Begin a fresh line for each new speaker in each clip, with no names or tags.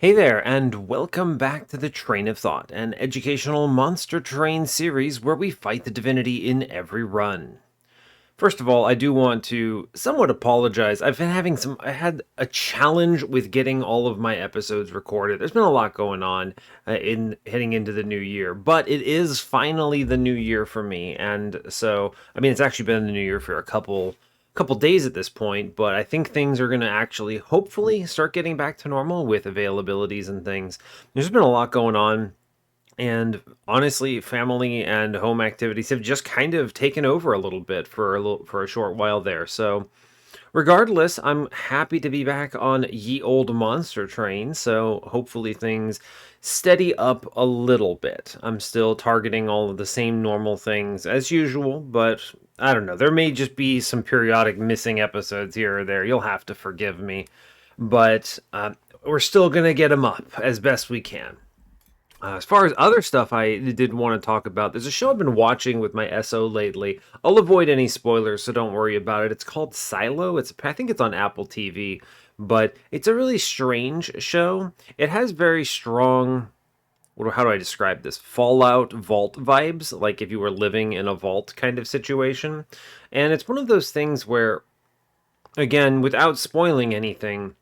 Hey there, and welcome back to the Train of Thought, an educational monster train series where we fight the divinity in every run. First of all, I do want to somewhat apologize. I had a challenge with getting all of my episodes recorded. There's been a lot going on in heading into the new year, but it is finally the new year for me. And so, I mean, it's actually been the new year for a couple days at this point, but I think things are going to actually hopefully start getting back to normal with availabilities and things. There's been a lot going on, and honestly, family and home activities have just kind of taken over a little bit for a short while there. So regardless, I'm happy to be back on Ye Old Monster Train, so hopefully things steady up a little bit. I'm still targeting all of the same normal things as usual, but I don't know. There may just be some periodic missing episodes here or there. You'll have to forgive me, but we're still going to get them up as best we can. As far as other stuff I did want to talk about, there's a show I've been watching with my SO lately. I'll avoid any spoilers, so don't worry about it. It's called Silo. I think it's on Apple TV, but it's a really strange show. It has very strong, how do I describe this? Fallout vault vibes, like if you were living in a vault kind of situation. And it's one of those things where, again, without spoiling anything,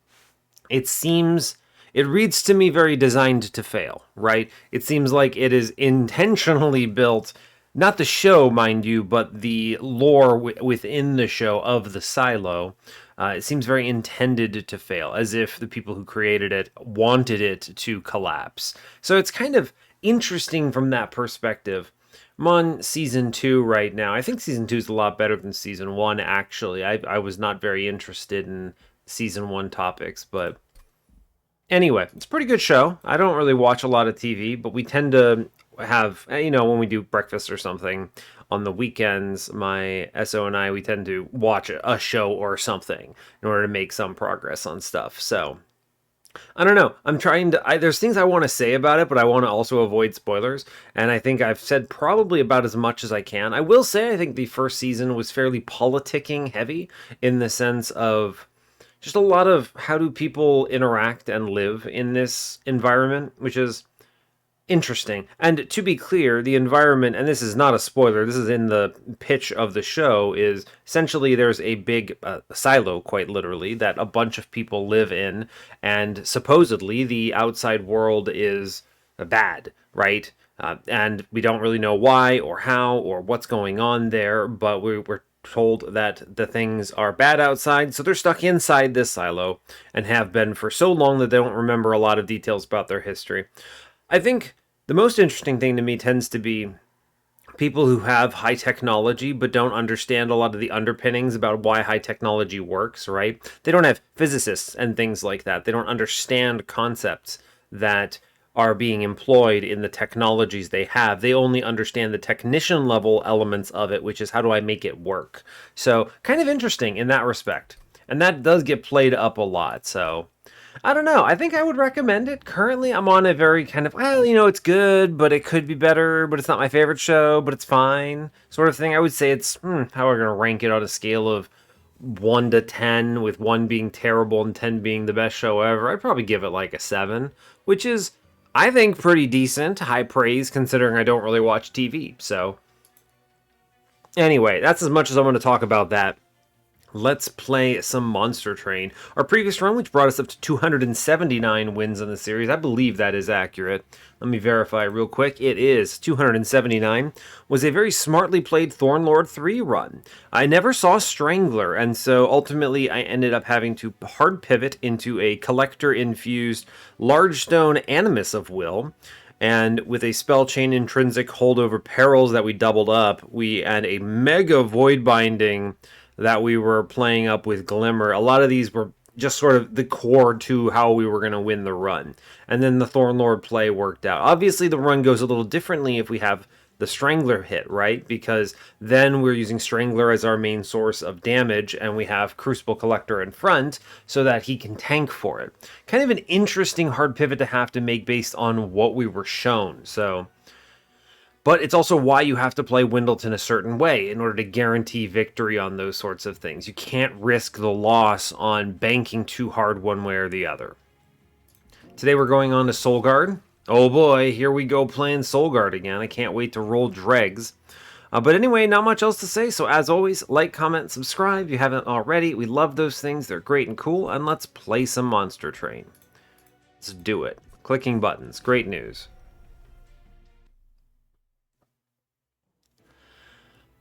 it seems it reads to me very designed to fail, right? It seems like it is intentionally built, not the show, mind you, but the lore within the show of the silo. It seems very intended to fail, as if the people who created it wanted it to collapse. So it's kind of interesting from that perspective. I'm on season 2 right now. I think season 2 is a lot better than season 1, actually. I was not very interested in season 1 topics, but anyway, it's a pretty good show. I don't really watch a lot of TV, but we tend to have, when we do breakfast or something on the weekends, my SO and we tend to watch a show or something in order to make some progress on stuff. So, I don't know. I'm trying to. There's things I want to say about it, but I want to also avoid spoilers. And I think I've said probably about as much as I can. I will say I think the first season was fairly politicking heavy in the sense of just a lot of how do people interact and live in this environment, which is interesting. And to be clear, the environment, and this is not a spoiler, this is in the pitch of the show, is essentially there's a big silo, quite literally, that a bunch of people live in, and supposedly the outside world is bad, right? And we don't really know why or how or what's going on there, but we're told that the things are bad outside, so they're stuck inside this silo and have been for so long that they don't remember a lot of details about their history. I think the most interesting thing to me tends to be people who have high technology but don't understand a lot of the underpinnings about why high technology works, right? They don't have physicists and things like that. They don't understand concepts that are being employed in the technologies they have. They only understand the technician level elements of it, which is how do I make it work? So, kind of interesting in that respect. And that does get played up a lot. So, I don't know. I think I would recommend it. Currently, I'm on a very kind of, it's good, but it could be better, but it's not my favorite show, but it's fine sort of thing. I would say it's, how are we going to rank it on a scale of 1 to 10, with 1 being terrible and 10 being the best show ever? I'd probably give it like a 7, which is, I think, pretty decent. High praise considering I don't really watch TV. So, anyway, that's as much as I want to talk about that. Let's play some Monster Train. Our previous run, which brought us up to 279 wins in the series, I believe that is accurate. Let me verify real quick. It is 279. Was a very smartly played Thornlord 3 run. I never saw Strangler, and so ultimately I ended up having to hard pivot into a collector-infused Lodestone Animus of Will. And with a spell chain intrinsic holdover perils that we doubled up, we had a mega void binding that we were playing up with Glimmer. A lot of these were just sort of the core to how we were going to win the run. And then the Thornlord play worked out. Obviously, the run goes a little differently if we have the Strangler hit, right? Because then we're using Strangler as our main source of damage, and we have Crucible Collector in front so that he can tank for it. Kind of an interesting hard pivot to have to make based on what we were shown. But it's also why you have to play Windleton a certain way in order to guarantee victory on those sorts of things. You can't risk the loss on banking too hard one way or the other. Today we're going on to Soul Guard. Oh boy, here we go playing Soul Guard again. I can't wait to roll dregs. But anyway, not much else to say. So as always, like, comment, subscribe if you haven't already. We love those things. They're great and cool. And let's play some Monster Train. Let's do it. Clicking buttons. Great news.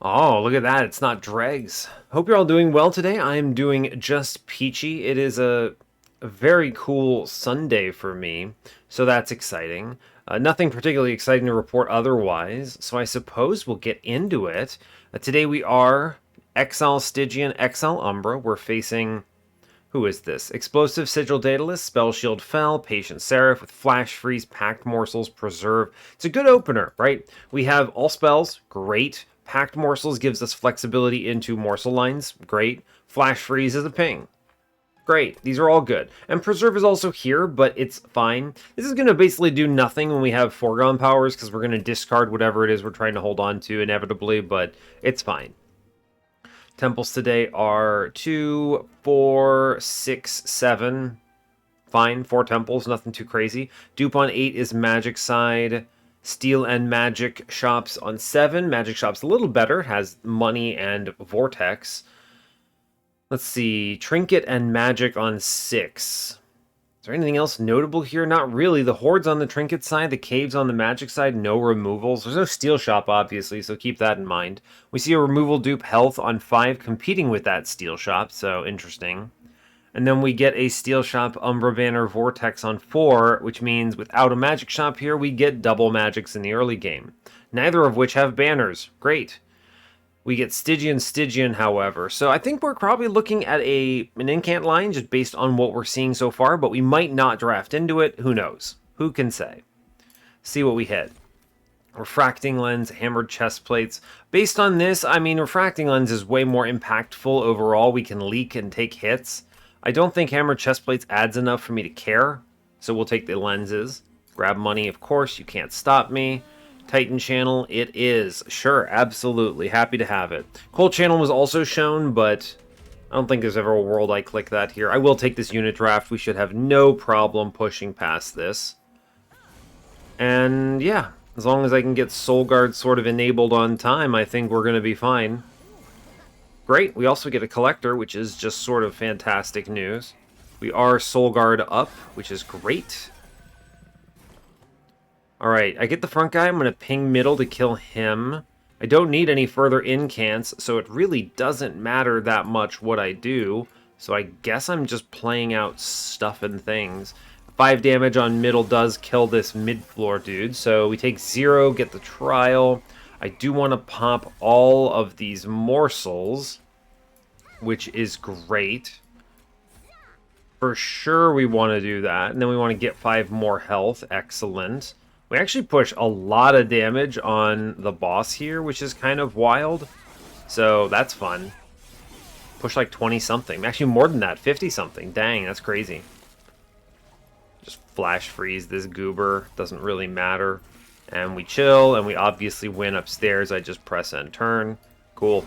Oh, look at that. It's not dregs. Hope you're all doing well today. I am doing just peachy. It is a very cool Sunday for me, so that's exciting. Nothing particularly exciting to report otherwise, so I suppose we'll get into it. Today we are Exile Stygian, Exile Umbra. We're facing... Who is this? Explosive Sigil Daedalus, Spell Shield Fell, Patient Seraph with Flash Freeze, Packed Morsels, Preserve. It's a good opener, right? We have all spells, great. Packed Morsels gives us flexibility into morsel lines, great. Flash Freeze is a ping. Great, these are all good. And Preserve is also here, but it's fine. This is going to basically do nothing when we have foregone powers, because we're going to discard whatever it is we're trying to hold on to inevitably, but it's fine. Temples today are 2, 4, 6, 7. Fine, 4 temples, nothing too crazy. Dupe on 8 is Magic side. Steel and Magic shops on 7. Magic shop's a little better, has money and vortex. Let's see, Trinket and Magic on 6. Is there anything else notable here? Not really. The Horde's on the Trinket side, the Cave's on the Magic side, no removals. There's no Steel Shop, obviously, so keep that in mind. We see a removal dupe Health on 5 competing with that Steel Shop, so interesting. And then we get a Steel Shop Umbra Banner Vortex on 4, which means without a Magic Shop here, we get double Magics in the early game. Neither of which have banners. Great. We get Stygian, however. So I think we're probably looking at an incant line just based on what we're seeing so far, but we might not draft into it. Who knows? Who can say? See what we hit. Refracting Lens, Hammered Chest Plates. Based on this, I mean, Refracting Lens is way more impactful overall. We can leak and take hits. I don't think Hammered Chest Plates adds enough for me to care, so we'll take the lenses. Grab money, of course. You can't stop me. Titan Channel, it is. Sure, absolutely. Happy to have it. Cold Channel was also shown, but I don't think there's ever a world I click that here. I will take this unit draft. We should have no problem pushing past this. And yeah, as long as I can get Soul Guard sort of enabled on time, I think we're going to be fine. Great. We also get a Collector, which is just sort of fantastic news. We are Soul Guard up, which is great. Alright, I get the front guy. I'm going to ping middle to kill him. I don't need any further incants, so it really doesn't matter that much what I do. So I guess I'm just playing out stuff and things. 5 damage on middle does kill this mid-floor dude, so we take 0, get the trial. I do want to pop all of these morsels, which is great. For sure we want to do that, and then we want to get 5 more health. Excellent. We actually push a lot of damage on the boss here, which is kind of wild. So that's fun. Push like 20-something. Actually, more than that. 50-something. Dang, that's crazy. Just flash freeze this goober. Doesn't really matter. And we chill, and we obviously win upstairs. I just press and turn. Cool.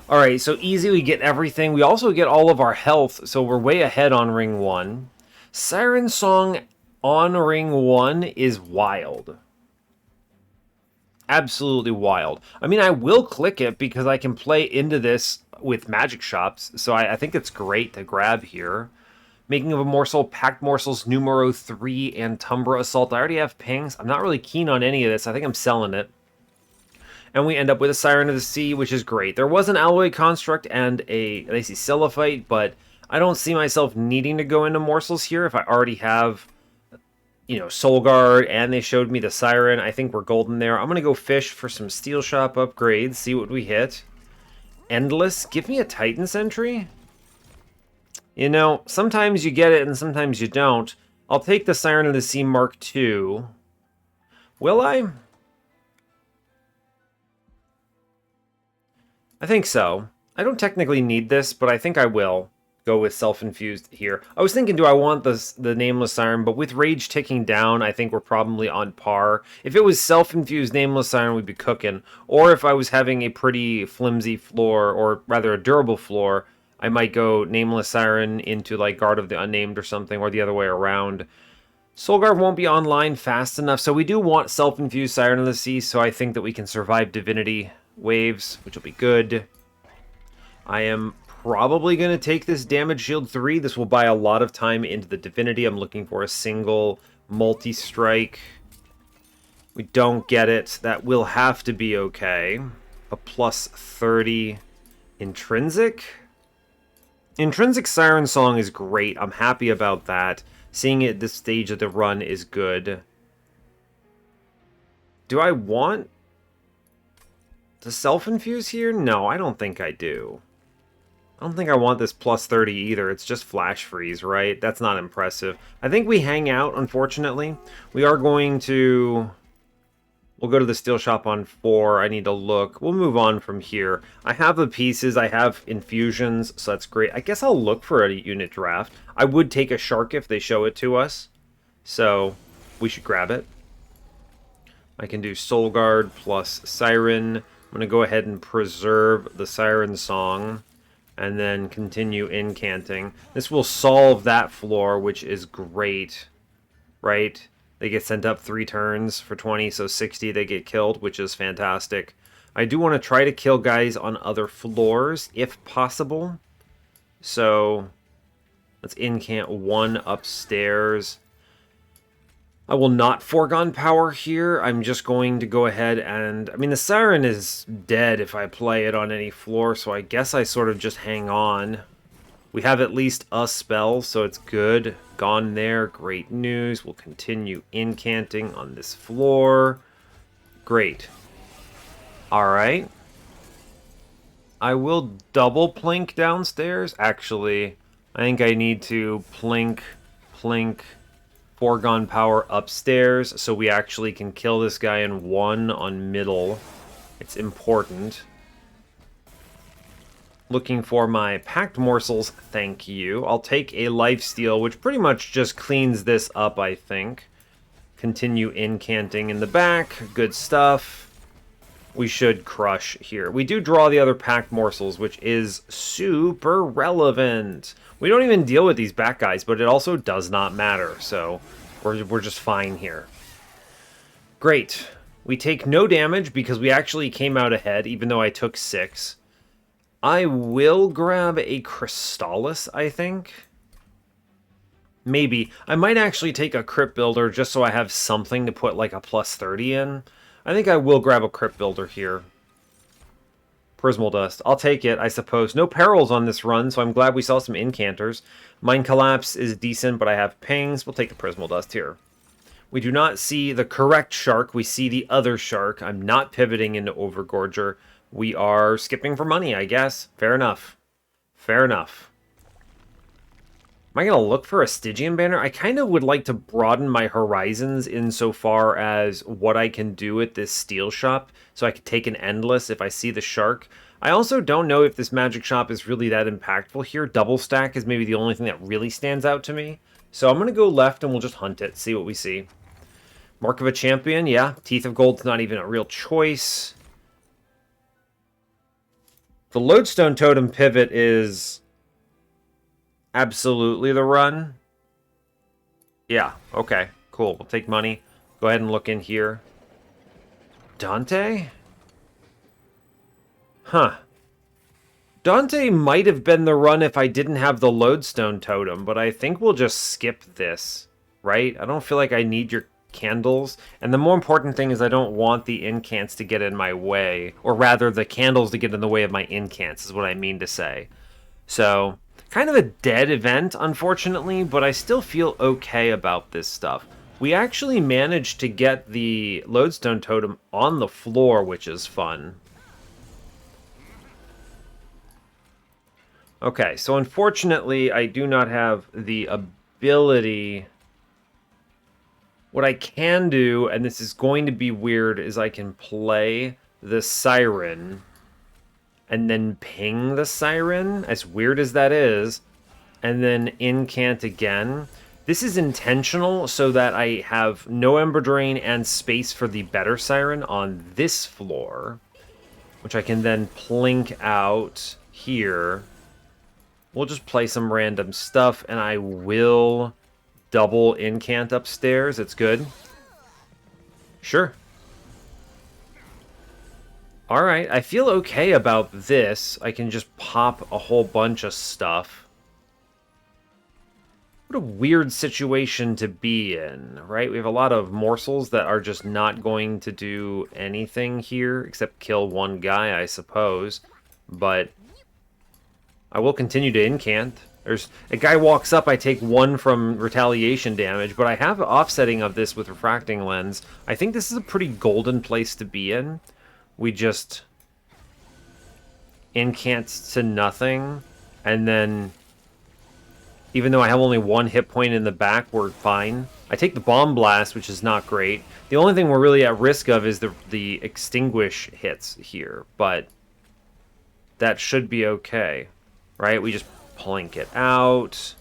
Alright, so easy. We get everything. We also get all of our health, so we're way ahead on ring 1. Siren Song on ring 1 is wild. Absolutely wild. I mean, I will click it because I can play into this with magic shops, so I think it's great to grab here. Making of a Morsel, Packed Morsels, Numero 3, and Tumbra Assault. I already have pings. I'm not really keen on any of this. I think I'm selling it. And we end up with a Siren of the Sea, which is great. There was an Alloy Construct and a Lacy Cellophite, but I don't see myself needing to go into Morsels here if I already have, you know, Soul Guard, and they showed me the Siren. I think we're golden there. I'm going to go fish for some Steel Shop upgrades, see what we hit. Endless. Give me a Titan Sentry. You know, sometimes you get it and sometimes you don't. I'll take the Siren of the Sea Mark II. Will I? I think so. I don't technically need this, but I think I will go with Self-Infused here. I was thinking, do I want the Nameless Siren? But with Rage ticking down, I think we're probably on par. If it was Self-Infused Nameless Siren, we'd be cooking. Or if I was having a pretty flimsy floor, or rather a durable floor, I might go Nameless Siren into like Guard of the Unnamed or something, or the other way around. Solgar won't be online fast enough, so we do want Self-Infused Siren of the Sea, so I think that we can survive Divinity waves, which will be good. I am probably going to take this Damage Shield 3. This will buy a lot of time into the Divinity. I'm looking for a single multi-strike. We don't get it. That will have to be okay. A plus 30 Intrinsic. Intrinsic Siren Song is great. I'm happy about that. Seeing it at this stage of the run is good. Do I want to self-infuse here? No, I don't think I do. I don't think I want this plus 30 either. It's just flash freeze, right? That's not impressive. I think we hang out, unfortunately. We are going to... We'll go to the steel shop on 4. I need to look. We'll move on from here. I have the pieces. I have infusions, so that's great. I guess I'll look for a unit draft. I would take a shark if they show it to us. So, we should grab it. I can do Soul Guard plus Siren. I'm going to go ahead and preserve the Siren Song. And then continue incanting. This will solve that floor, which is great. Right? They get sent up 3 turns for 20, so 60 they get killed, which is fantastic. I do want to try to kill guys on other floors, if possible. So, let's incant 1 upstairs. I will not foregone power here. I'm just going to go ahead and... I mean, the Siren is dead if I play it on any floor, so I guess I sort of just hang on. We have at least a spell, so it's good. Gone there. Great news. We'll continue incanting on this floor. Great. Alright. I will double plink downstairs. Actually, I think I need to plink, foregone power upstairs, so we actually can kill this guy in 1 on middle. It's important. Looking for my packed morsels, thank you. I'll take a lifesteal, which pretty much just cleans this up, I think. Continue incanting in the back. Good stuff. We should crush here. We do draw the other packed morsels, which is super relevant. We don't even deal with these back guys, but it also does not matter, so we're just fine here. Great. We take no damage because we actually came out ahead, even though I took 6. I will grab a Crystallis, I think. Maybe. I might actually take a Crypt Builder just so I have something to put like a plus 30 in. I think I will grab a Crypt Builder here. Prismal Dust. I'll take it, I suppose. No perils on this run, so I'm glad we saw some Incanters. Mind Collapse is decent, but I have Pings. We'll take the Prismal Dust here. We do not see the correct shark. We see the other shark. I'm not pivoting into Overgorger. We are skipping for money, I guess. Fair enough. Fair enough. Am I going to look for a Stygian banner? I kind of would like to broaden my horizons insofar as what I can do at this steel shop, so I could take an Endless if I see the shark. I also don't know if this magic shop is really that impactful here. Double stack is maybe the only thing that really stands out to me. So I'm going to go left and we'll just hunt it, see what we see. Mark of a Champion, yeah. Teeth of Gold's not even a real choice. The Lodestone Totem pivot is absolutely the run. Yeah, okay, cool. We'll take money. Go ahead and look in here. Dante? Huh. Dante might have been the run if I didn't have the Lodestone Totem, but I think we'll just skip this, right? I don't feel like I need your candles, and the more important thing is I don't want the incants to get in my way, or rather the candles to get in the way of my incants is what I mean to say. So kind of a dead event, unfortunately, but I still feel okay about this stuff. We actually managed to get the Lodestone Totem on the floor, which is fun. Okay, so unfortunately I do not have the ability. What I can do, and this is going to be weird, is I can play the Siren and then ping the Siren, as weird as that is, and then incant again. This is intentional so that I have no Ember Drain and space for the better Siren on this floor, which I can then plink out here. We'll just play some random stuff, and I will double incant upstairs. It's good. Sure. Alright, I feel okay about this. I can just pop a whole bunch of stuff. What a weird situation to be in, right? We have a lot of morsels that are just not going to do anything here, except kill one guy, I suppose. But I will continue to incant. There's a guy walks up, I take 1 from retaliation damage, but I have offsetting of this with refracting lens. I think this is a pretty golden place to be in. We just incant to nothing, and then even though I have only 1 hit point in the back, we're fine. I take the Bomb Blast, which is not great. The only thing we're really at risk of is the Extinguish hits here, but that should be okay, right? We just plink it out.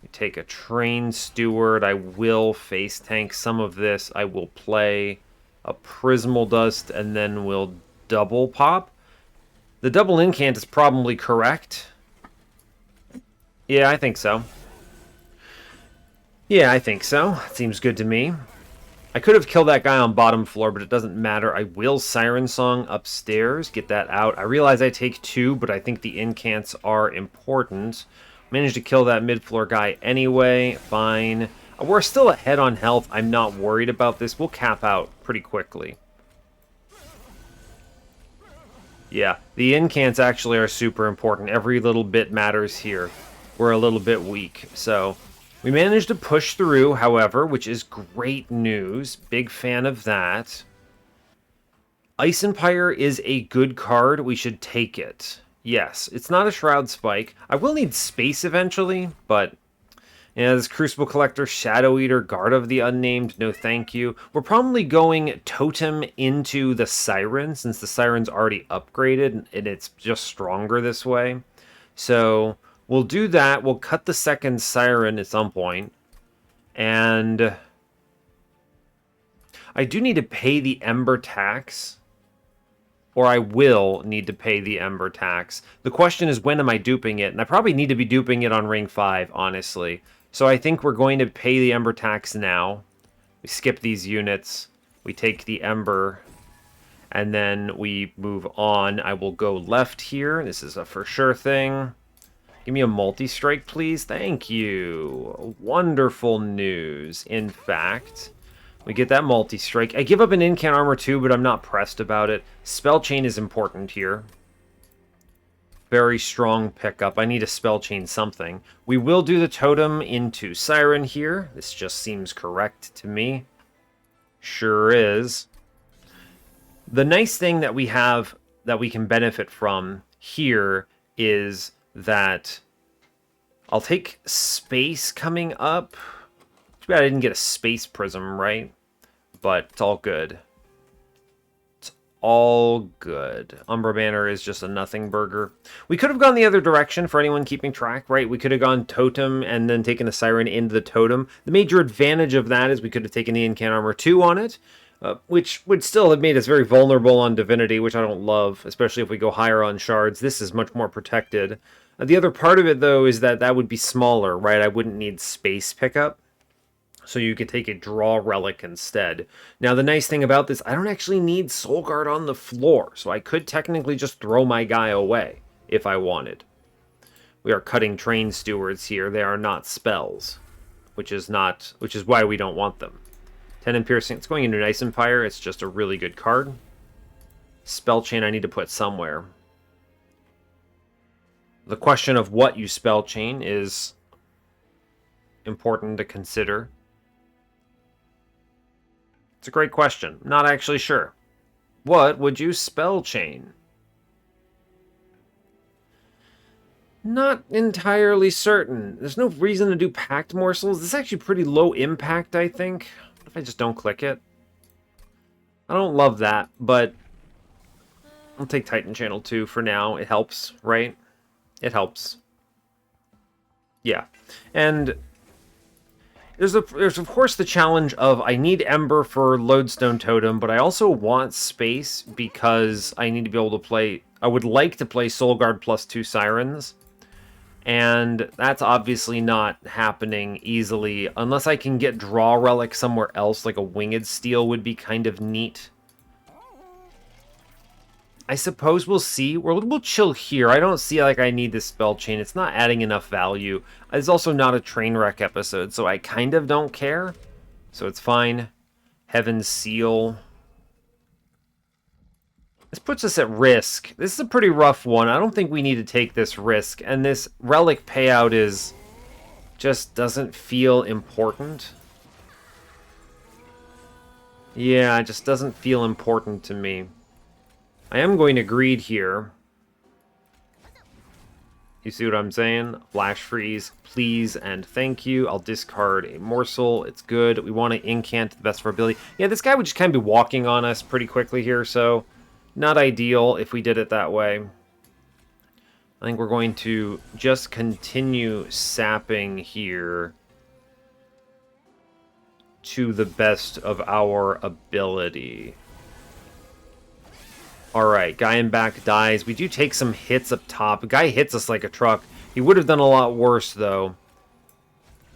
We take a Train Steward. I will face tank some of this. I will play a Prismal Dust, and then we'll double pop. The double incant is probably correct. Yeah, I think so. Yeah, I think so. Seems good to me. I could have killed that guy on bottom floor, but it doesn't matter. I will Siren Song upstairs, get that out. I realize I take 2, but I think the incants are important. Managed to kill that mid-floor guy anyway. Fine. We're still ahead on health. I'm not worried about this. We'll cap out pretty quickly. Yeah, the incants actually are super important. Every little bit matters here. We're a little bit weak, so we managed to push through, however, which is great news. Big fan of that. Ice Empire is a good card. We should take it. Yes, it's not a Shroud Spike. I will need space eventually, but yeah, this Crucible Collector, Shadow Eater, Guard of the Unnamed, no thank you. We're probably going Totem into the Siren, since the Siren's already upgraded, and it's just stronger this way. So we'll do that. We'll cut the second Siren at some point. And I do need to pay the Ember tax. Or I will need to pay the Ember tax. The question is, when am I duping it? And I probably need to be duping it on Ring 5, honestly. So I think we're going to pay the Ember tax now. We skip these units. We take the Ember. And then we move on. I will go left here. This is a for sure thing. Give me a multi-strike, please. Thank you. Wonderful news. In fact, we get that multi-strike. I give up an incant armor too, but I'm not pressed about it. Spell chain is important here. Very strong pickup. I need to spell chain something. We will do the totem into Siren here. This just seems correct to me. Sure is. The nice thing that we have that we can benefit from here is that I'll take space coming up. Too bad I didn't get a space prism, right? But it's all good. It's all good. Umbra Banner is just a nothing burger. We could have gone the other direction for anyone keeping track, right? We could have gone Totem and then taken the Siren into the Totem. The major advantage of that is we could have taken the Incant Armor 2 on it, which would still have made us very vulnerable on Divinity, which I don't love, especially if we go higher on shards. This is much more protected. The other part of it, though, is that that would be smaller, right? I wouldn't need space pickup. So you could take a draw relic instead. Now, the nice thing about this, I don't actually need Soul Guard on the floor, so I could technically just throw my guy away if I wanted. We are cutting Train Stewards here. They are not spells, which is why we don't want them. 10 and Piercing. It's going into an Ice Empire. It's just a really good card. Spell Chain I need to put somewhere. The question of what you spell chain is important to consider. It's a great question. Not actually sure. What would you spell chain? Not entirely certain. There's no reason to do Packed Morsels. This is actually pretty low impact, I think. What if I just don't click it? I don't love that, but I'll take Titan Channel 2 for now. It helps, right? It helps. Yeah. And there's of course the challenge of I need Ember for Lodestone Totem, but I also want space because I need to be able to play... I would like to play Soul Guard plus 2 Sirens. And that's obviously not happening easily. Unless I can get Draw Relic somewhere else, like a Winged Steel would be kind of neat. I suppose we'll see. We'll chill here. I don't see like I need this spell chain. It's not adding enough value. It's also not a train wreck episode, so I kind of don't care. So it's fine. Heaven's Seal. This puts us at risk. This is a pretty rough one. I don't think we need to take this risk. And this relic payout is just doesn't feel important. Yeah, it just doesn't feel important to me. I am going to greed here. You see what I'm saying? Flash freeze, please and thank you. I'll discard a morsel. It's good. We want to incant to the best of our ability. Yeah, this guy would just kind of be walking on us pretty quickly here, so not ideal if we did it that way. I think we're going to just continue sapping here to the best of our ability. Alright, guy in back dies. We do take some hits up top. A guy hits us like a truck. He would have done a lot worse, though.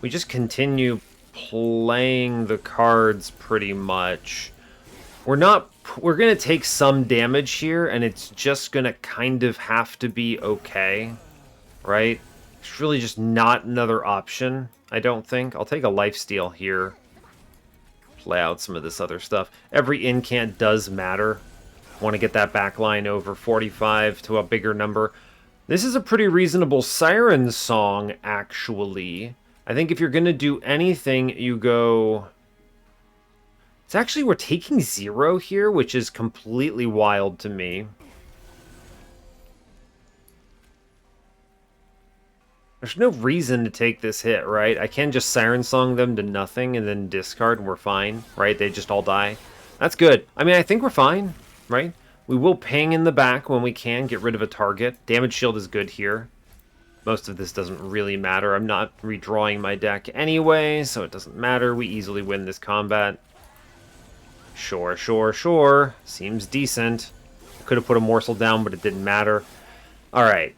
We just continue playing the cards pretty much. We're going to take some damage here, and it's just going to kind of have to be okay. Right? It's really just not another option, I don't think. I'll take a lifesteal here. Play out some of this other stuff. Every incant does matter. Want to get that back line over 45 to a bigger number. This is a pretty reasonable Siren Song, actually. I think if you're going to do anything, you go... It's actually, we're taking 0 here, which is completely wild to me. There's no reason to take this hit, right? I can just Siren Song them to nothing and then discard and we're fine, right? They just all die. That's good. I mean, I think we're fine. Right? We will ping in the back when we can, get rid of a target. Damage shield is good here. Most of this doesn't really matter. I'm not redrawing my deck anyway, so it doesn't matter. We easily win this combat. Sure, sure, sure. Seems decent. Could have put a morsel down, but it didn't matter. Alright.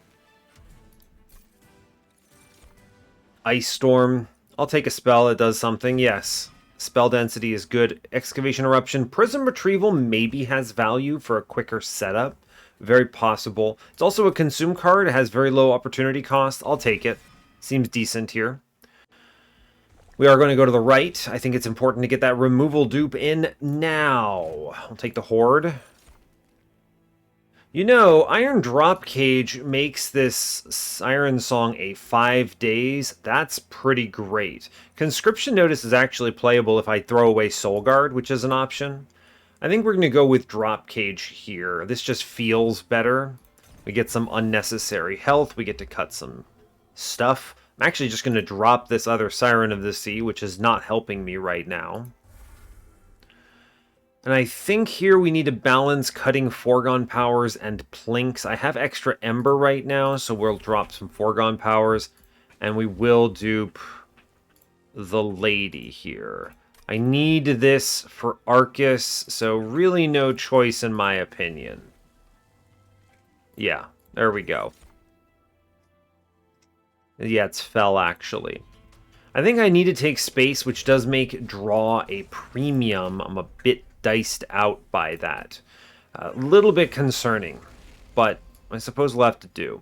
Ice Storm. I'll take a spell that does something, yes. Spell density is good. Excavation Eruption. Prism Retrieval maybe has value for a quicker setup. Very possible. It's also a consume card. It has very low opportunity cost. I'll take it. Seems decent here. We are going to go to the right. I think it's important to get that removal dupe in now. I'll take the Horde. You know, Iron Drop Cage makes this Siren Song a 5 days. That's pretty great. Conscription Notice is actually playable if I throw away Soul Guard, which is an option. I think we're going to go with Drop Cage here. This just feels better. We get some unnecessary health. We get to cut some stuff. I'm actually just going to drop this other Siren of the Sea, which is not helping me right now. And I think here we need to balance cutting Foregone Powers and Plinks. I have extra Ember right now, so we'll drop some Foregone Powers. And we will dupe the Lady here. I need this for Arcus, so really no choice in my opinion. Yeah, there we go. Yeah, it's Fell, actually. I think I need to take space, which does make draw a premium. I'm a bit diced out by that. A little bit concerning, but I suppose we'll have to do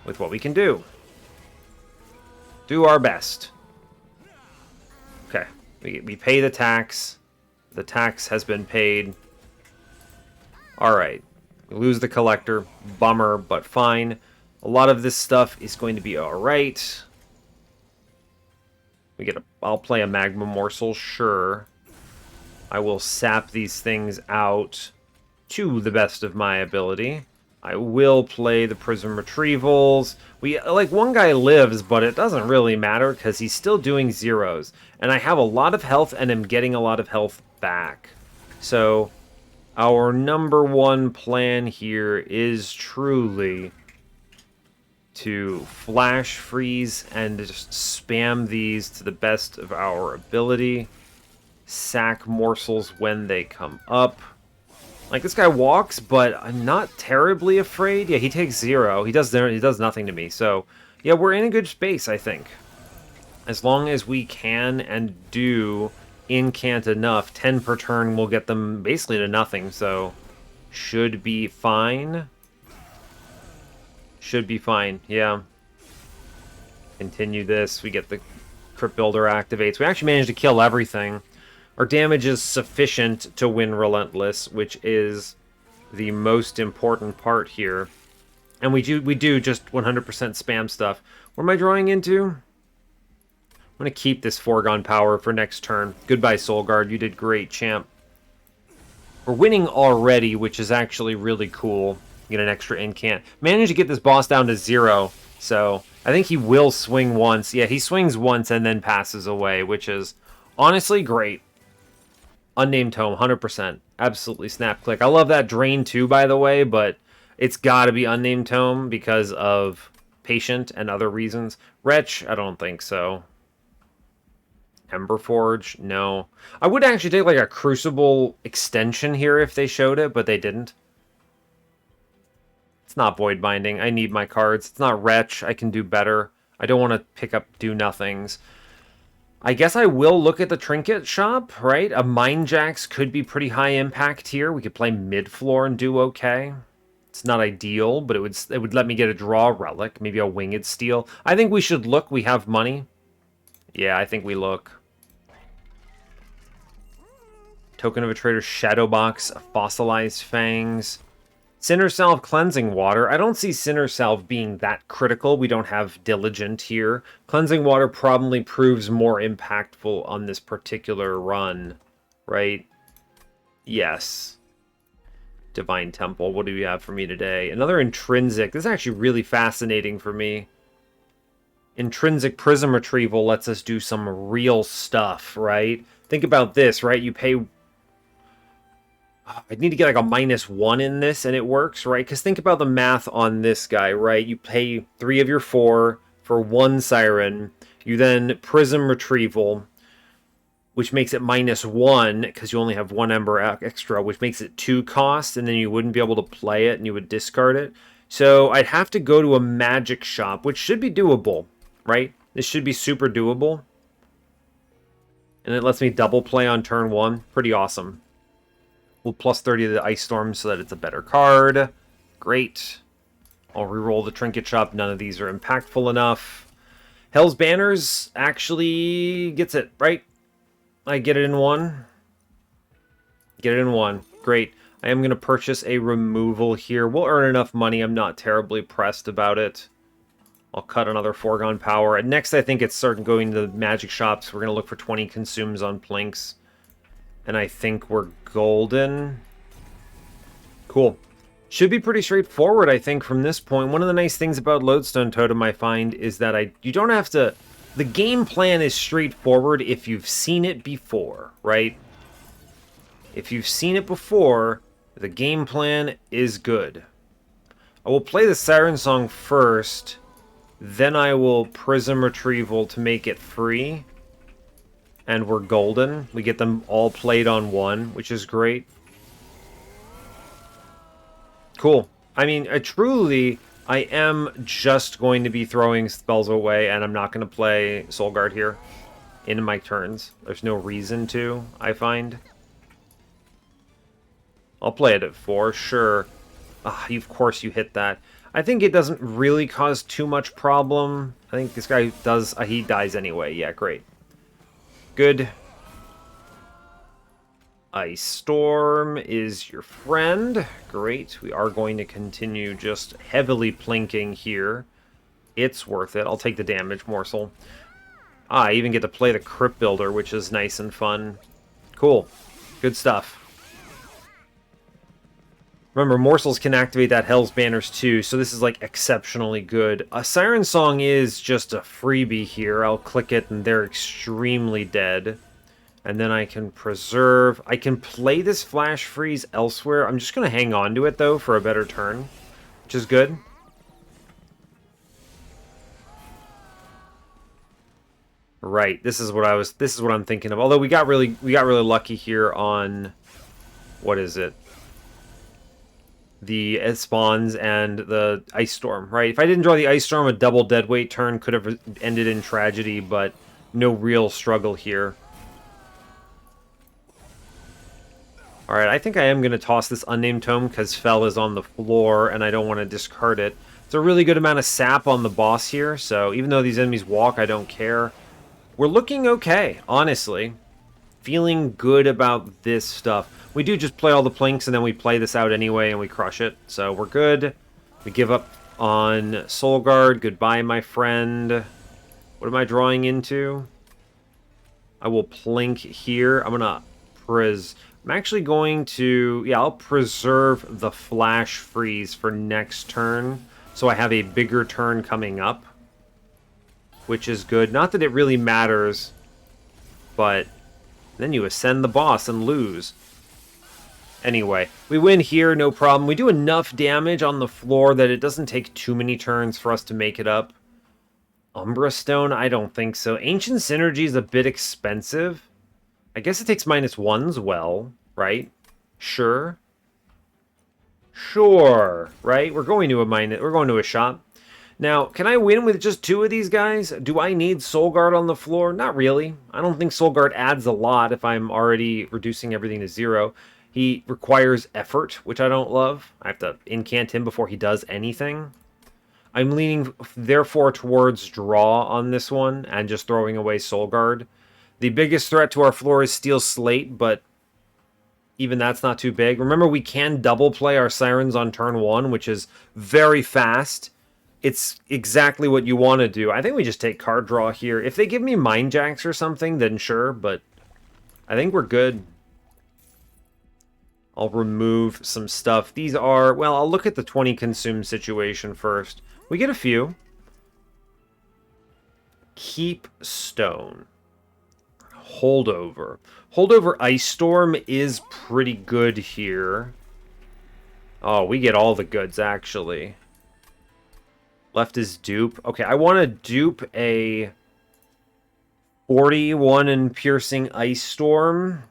with what we can do. Do our best. Okay, we pay the tax. The tax has been paid. Alright, we lose the collector. Bummer, but fine. A lot of this stuff is going to be alright. I'll play a Magma Morsel, sure. I will sap these things out to the best of my ability. I will play the Prism Retrievals. One guy lives, but it doesn't really matter because he's still doing zeros. And I have a lot of health and am getting a lot of health back. So our number one plan here is truly to flash freeze and just spam these to the best of our ability. Sack morsels when they come up. Like, this guy walks, but I'm not terribly afraid. Yeah, he takes 0. He does nothing to me, so Yeah, we're in a good space, I think. As long as we can and do incant enough, 10 per turn will get them basically to nothing, so should be fine. Should be fine, yeah. Continue this, we get the Crypt Builder activates. We actually managed to kill everything. Our damage is sufficient to win Relentless, which is the most important part here. And we do just 100% spam stuff. What am I drawing into? I'm going to keep this Foregone Power for next turn. Goodbye, Soul Guard. You did great, champ. We're winning already, which is actually really cool. Get an extra incant. Managed to get this boss down to 0, so I think he will swing once. Yeah, he swings once and then passes away, which is honestly great. Unnamed Tome, 100%. Absolutely snap click. I love that Drain too, by the way, but it's got to be Unnamed Tome because of Patient and other reasons. Wretch, I don't think so. Emberforge, no. I would actually take like a Crucible extension here if they showed it, but they didn't. It's not Void Binding. I need my cards. It's not Wretch. I can do better. I don't want to pick up do-nothings. I guess I will look at the Trinket shop, right? A Mindjax could be pretty high impact here. We could play mid-floor and do okay. It's not ideal, but it would let me get a draw relic, maybe a Winged Steel. I think we should look. We have money. Yeah, I think we look. Token of a Traitor, Shadow Box, Fossilized Fangs. Sinner Salve, Cleansing Water. I don't see Sinner Salve being that critical. We don't have Diligent here. Cleansing Water probably proves more impactful on this particular run, right? Yes. Divine Temple. What do we have for me today? Another Intrinsic. This is actually really fascinating for me. Intrinsic Prism Retrieval lets us do some real stuff, right? Think about this, right? You pay... I need to get like a -1 in this and it works, right? Because think about the math on this guy, right? You pay 3 of your 4 for 1 Siren. You then Prism Retrieval, which makes it -1 because you only have 1 Ember extra, which makes it 2 cost, and then you wouldn't be able to play it and you would discard it. So I'd have to go to a magic shop, which should be doable, right? This should be super doable. And it lets me double play on turn 1. Pretty awesome. We'll plus 30 to the Ice Storm so that it's a better card. Great. I'll reroll the Trinket Shop. None of these are impactful enough. Hell's Banners actually gets it, right? I get it in 1. Get it in 1. Great. I am going to purchase a removal here. We'll earn enough money. I'm not terribly pressed about it. I'll cut another Foregone Power. And next, I think it's starting going to the magic shops. We're going to look for 20 consumes on Plinks. And I think we're golden. Cool. Should be pretty straightforward, I think, from this point. One of the nice things about Lodestone Totem, I find, is that you don't have to... The game plan is straightforward if you've seen it before, right? If you've seen it before, the game plan is good. I will play the Siren Song first, then I will Prism Retrieval to make it free. And we're golden. We get them all played on 1, which is great. Cool. I mean, I am just going to be throwing spells away, and I'm not going to play Soul Guard here in my turns. There's no reason to, I find. I'll play it at 4, sure. Of course you hit that. I think it doesn't really cause too much problem. I think this guy does... he dies anyway. Yeah, great. Good. Ice Storm is your friend. Great. We are going to continue just heavily plinking here. It's worth it. I'll take the damage morsel. I even get to play the Crypt Builder, which is nice and fun. Cool. Good stuff. Remember, morsels can activate that Hell's Banners too, so this is like exceptionally good. A Siren Song is just a freebie here. I'll click it and they're extremely dead. And then I can preserve. I can play this Flash Freeze elsewhere. I'm just going to hang on to it though for a better turn, which is good. Right, this is what I'm thinking of. Although we got really lucky here on, what is it? the spawns and the Ice Storm, right? If I didn't draw the Ice Storm, a double deadweight turn could have ended in tragedy, but no real struggle here. Alright, I think I am going to toss this Unnamed Tome because Fel is on the floor and I don't want to discard it. It's a really good amount of sap on the boss here, so even though these enemies walk, I don't care. We're looking okay, honestly. Feeling good about this stuff. We do just play all the plinks and then we play this out anyway and we crush it. So we're good. We give up on Soul Guard. Goodbye, my friend. What am I drawing into? I will plink here. I'm going to I'm actually going to... Yeah, I'll preserve the Flash Freeze for next turn. So I have a bigger turn coming up. Which is good. Not that it really matters. But then you ascend the boss and lose. Anyway, we win here, no problem. We do enough damage on the floor that it doesn't take too many turns for us to make it up. Umbra Stone? I don't think so. Ancient Synergy is a bit expensive. I guess it takes -1s well, right? Sure. Sure, right? We're going to a shop. Now, can I win with just 2 of these guys? Do I need Soul Guard on the floor? Not really. I don't think Soul Guard adds a lot if I'm already reducing everything to 0. He requires effort, which I don't love. I have to incant him before he does anything. I'm leaning, therefore, towards draw on this one and just throwing away Soul Guard. The biggest threat to our floor is Steel Slate, but even that's not too big. Remember, we can double play our Sirens on turn 1, which is very fast. It's exactly what you want to do. I think we just take card draw here. If they give me Mind Jacks or something, then sure, but I think we're good. I'll remove some stuff. These are... Well, I'll look at the 20 consume situation first. We get a few. Keep Stone. Holdover. Holdover Ice Storm is pretty good here. Oh, we get all the goods, actually. Left is dupe. Okay, I want to dupe a 41 in Piercing Ice Storm.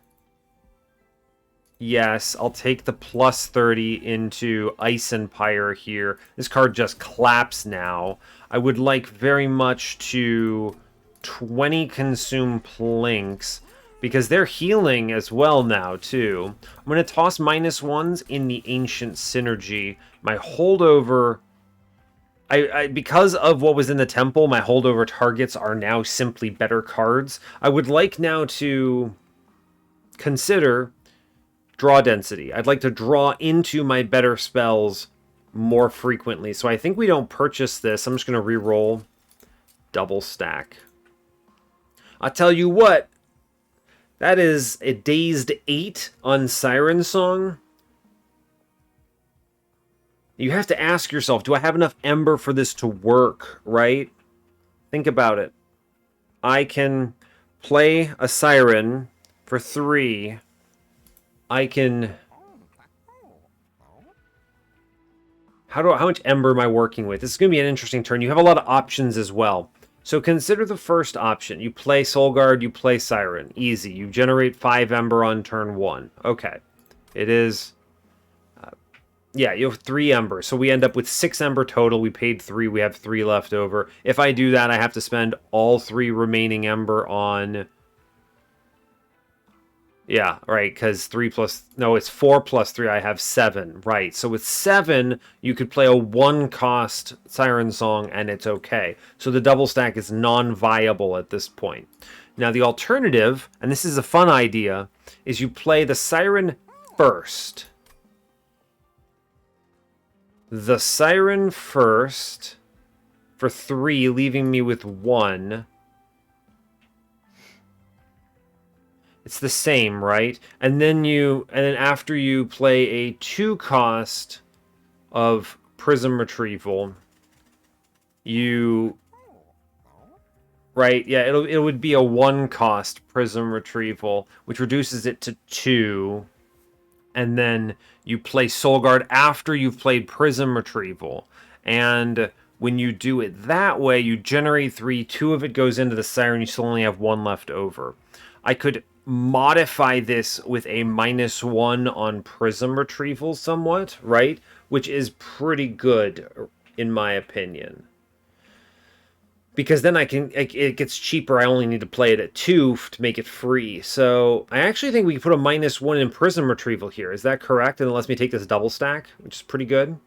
Yes, I'll take the +30 into Ice Empire here. This card just claps now. I would like very much to 20 consume Plinks, because they're healing as well now, too. I'm going to toss -1s in the Ancient Synergy. My holdover... because of what was in the temple, my holdover targets are now simply better cards. I would like now to consider draw density. I'd like to draw into my better spells more frequently. So I think we don't purchase this. I'm just going to re-roll. Double stack. I'll tell you what. That is a dazed 8 on Siren Song. You have to ask yourself, do I have enough Ember for this to work, right? Think about it. I can play a Siren for 3. I can... How much Ember am I working with? This is going to be an interesting turn. You have a lot of options as well. So consider the first option. You play Soul Guard, you play Siren. Easy. You generate 5 Ember on turn 1. Okay. It is... yeah, you have 3 Ember. So we end up with 6 Ember total. We paid 3. We have 3 left over. If I do that, I have to spend all 3 remaining Ember on... Yeah, right, because 3 plus... No, it's 4 plus 3. I have 7. Right, so with 7, you could play a 1-cost Siren Song, and it's okay. So the double stack is non-viable at this point. Now, the alternative, and this is a fun idea, is you play the Siren first. The Siren first for 3, leaving me with 1. It's the same, right? And then after you play a 2-cost of Prism Retrieval, you... Right, yeah, it would be a 1-cost Prism Retrieval, which reduces it to 2. And then you play Soul Guard after you've played Prism Retrieval. And when you do it that way, you generate 3, 2 of it goes into the Siren, you still only have 1 left over. I could modify this with a -1 on Prism Retrieval somewhat, right? which is pretty good, in my opinion. Because then it gets cheaper. I only need to play it at 2 to make it free. So I actually think we can put a -1 in Prism Retrieval here. Is that correct? And it lets me take this double stack, which is pretty good.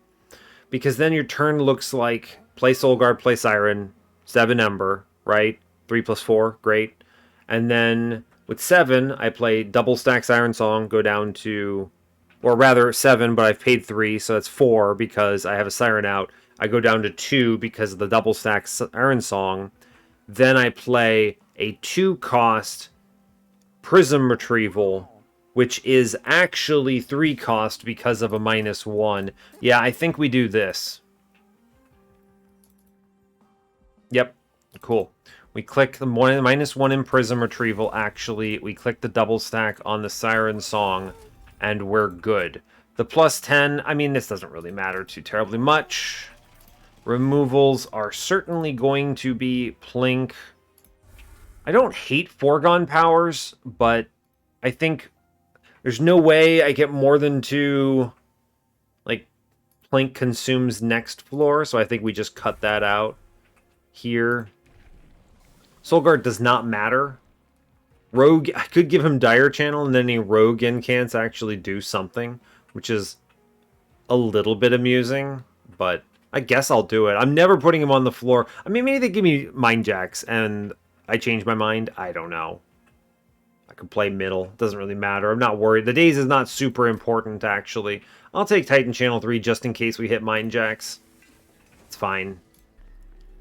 Because then your turn looks like play Soul Guard, play Siren, 7 Ember, right? 3 + 4, great. And then with 7, I play double stack Siren Song, go down to, or rather 7, but I've paid 3, so that's 4 because I have a Siren out. I go down to 2 because of the double stack Siren Song. Then I play a 2-cost Prism Retrieval, which is actually 3-cost because of a -1. Yeah, I think we do this. Yep, cool. We click the -1 in Prism Retrieval, actually. We click the double stack on the Siren Song, and we're good. The +10, I mean, this doesn't really matter too terribly much. Removals are certainly going to be Plink. I don't hate Foregone Powers, but I think there's no way I get more than 2. Like, Plink consumes next floor, so I think we just cut that out here. Soul Guard does not matter. Rogue, I could give him Dire Channel, and then a Rogue Incants actually do something, which is a little bit amusing, but I guess I'll do it. I'm never putting him on the floor. I mean, maybe they give me Mind Jacks, and I change my mind. I don't know. I could play middle. Doesn't really matter. I'm not worried. The daze is not super important, actually. I'll take Titan Channel 3 just in case we hit Mind Jacks. It's fine.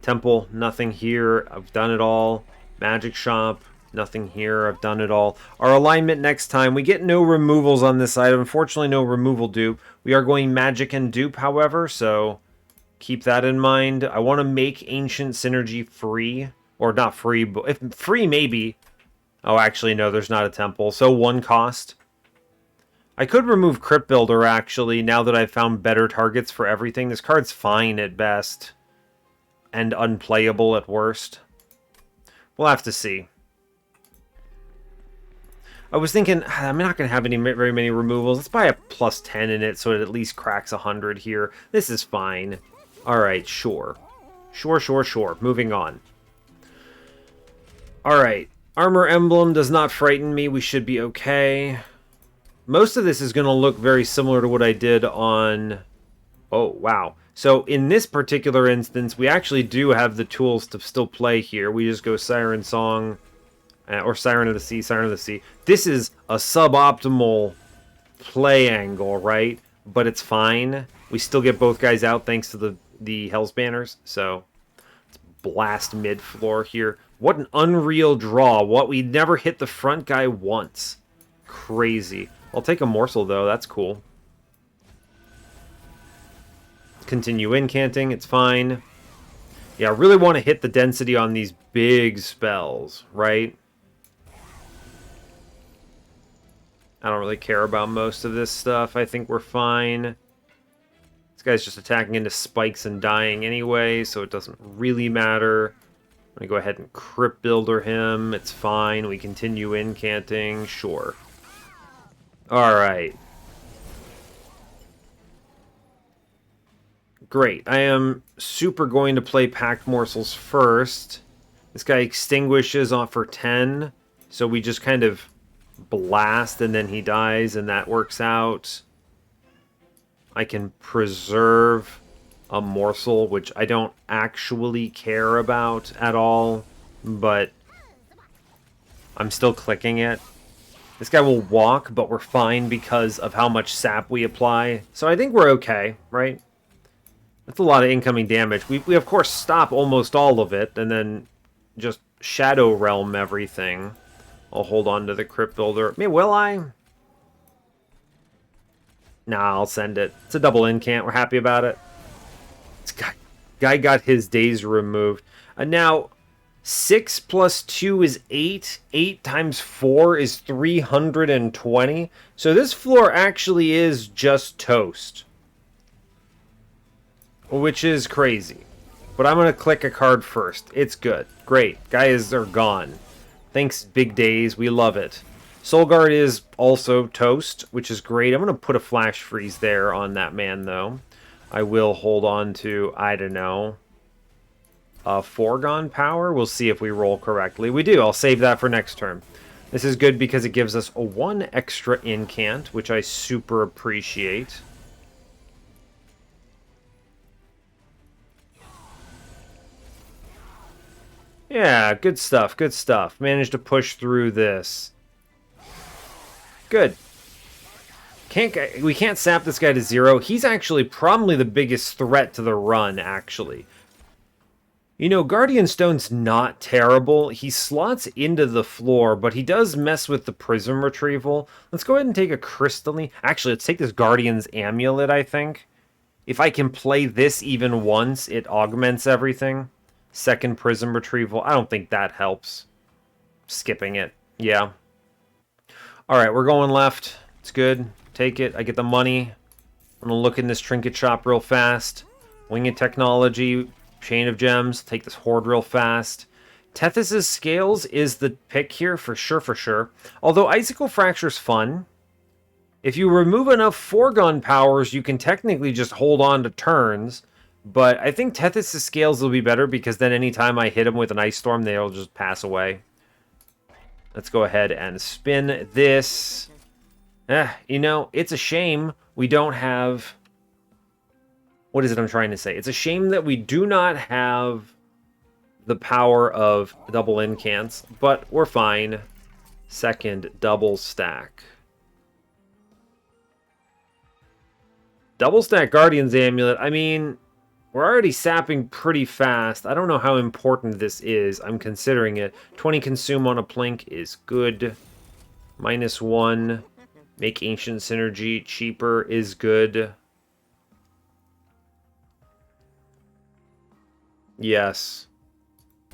Temple, nothing here. I've done it all. Magic Shop, nothing here. I've done it all. Our alignment next time. We get no removals on this item. Unfortunately, no removal dupe. We are going magic and dupe, however, so keep that in mind. I want to make Ancient Synergy free. Or not free, but if free, maybe. Oh, actually, no, there's not a temple. So 1 cost. I could remove Crypt Builder, actually, now that I've found better targets for everything. This card's fine at best. And unplayable at worst. We'll have to see. I was thinking, I'm not going to have very many removals. Let's buy a +10 in it so it at least cracks 100 here. This is fine. Alright, sure. Sure. Moving on. Alright. Armor Emblem does not frighten me. We should be okay. Most of this is going to look very similar to what I did on... Oh, wow. So in this particular instance, we actually do have the tools to still play here. We just go Siren Song, or Siren of the Sea, Siren of the Sea. This is a suboptimal play angle, right? But it's fine. We still get both guys out thanks to the Hell's Banners. So let's blast mid-floor here. What an unreal draw. What, we never hit the front guy once. Crazy. I'll take a morsel, though. That's cool. Continue incanting, it's fine. Yeah, I really want to hit the density on these big spells, right? I don't really care about most of this stuff. I think we're fine. This guy's just attacking into spikes and dying anyway, so it doesn't really matter. I'm going to go ahead and Crypt Builder him. It's fine. We continue incanting. Sure. Alright. Great. I am super going to play Packed Morsels first. This guy extinguishes on for 10. So we just kind of blast and then he dies and that works out. I can preserve a morsel, which I don't actually care about at all. But I'm still clicking it. This guy will walk, but we're fine because of how much sap we apply. So I think we're okay, right? That's a lot of incoming damage. We of course stop almost all of it, and then just Shadow Realm everything. I'll hold on to the Crypt Builder. I mean, will I? Nah, I'll send it. It's a double incant. We're happy about it. Guy got his days removed. Now, 6 plus 2 is 8. 8 times 4 is 320. So this floor actually is just toast. Which is crazy. But I'm going to click a card first. It's good. Great. Guys are gone. Thanks, Big Days. We love it. Soul Guard is also toast, which is great. I'm going to put a Flash Freeze there on that man, though. I will hold on to, I don't know, a foregone power. We'll see if we roll correctly. We do. I'll save that for next turn. This is good because it gives us a 1 extra incant, which I super appreciate. Yeah, good stuff, good stuff. Managed to push through this. Good. We can't sap this guy to 0. He's actually probably the biggest threat to the run, actually. You know, Guardian Stone's not terrible. He slots into the floor, but he does mess with the Prism Retrieval. Let's go ahead and take a Crystalline. Actually, let's take this Guardian's Amulet, I think. If I can play this even once, it augments everything. Second Prism Retrieval. I don't think that helps. Skipping it. Yeah. Alright, we're going left. It's good. Take it. I get the money. I'm going to look in this trinket shop real fast. Winged Technology. Chain of Gems. Take this Horde real fast. Tethys' Scales is the pick here for sure, for sure. Although Icicle Fracture's fun. If you remove enough foregone powers, you can technically just hold on to turns. But I think Tethys' Scales will be better because then anytime I hit them with an Ice Storm, they'll just pass away. Let's go ahead and spin this. You know, it's a shame we don't have... What is it I'm trying to say? It's a shame that we do not have the power of double incants, but we're fine. Second double stack. Double stack Guardian's Amulet. I mean, we're already sapping pretty fast. I don't know how important this is. I'm considering it. 20 consume on a Plink is good. -1. Make Ancient Synergy cheaper is good. Yes.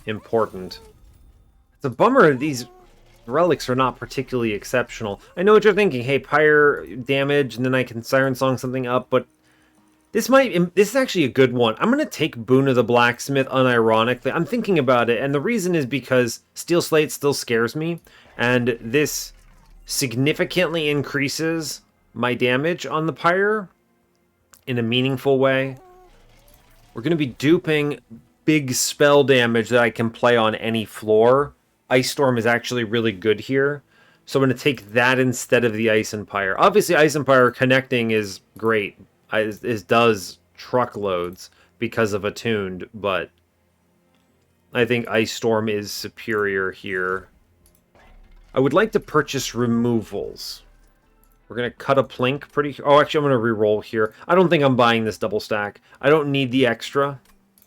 Important. It's a bummer these relics are not particularly exceptional. I know what you're thinking. Hey, Pyre damage, and then I can Siren Song something up, but this is actually a good one. I'm going to take Boon of the Blacksmith unironically. I'm thinking about it, and the reason is because Steel Slate still scares me, and this significantly increases my damage on the Pyre in a meaningful way. We're going to be duping big spell damage that I can play on any floor. Ice Storm is actually really good here. So I'm going to take that instead of the Ice Empire. Obviously, Ice Empire connecting is great. It does truckloads because of Attuned, but I think Ice Storm is superior here. I would like to purchase removals. We're going to cut a Plink pretty... Oh, actually, I'm going to re-roll here. I don't think I'm buying this double stack. I don't need the extra.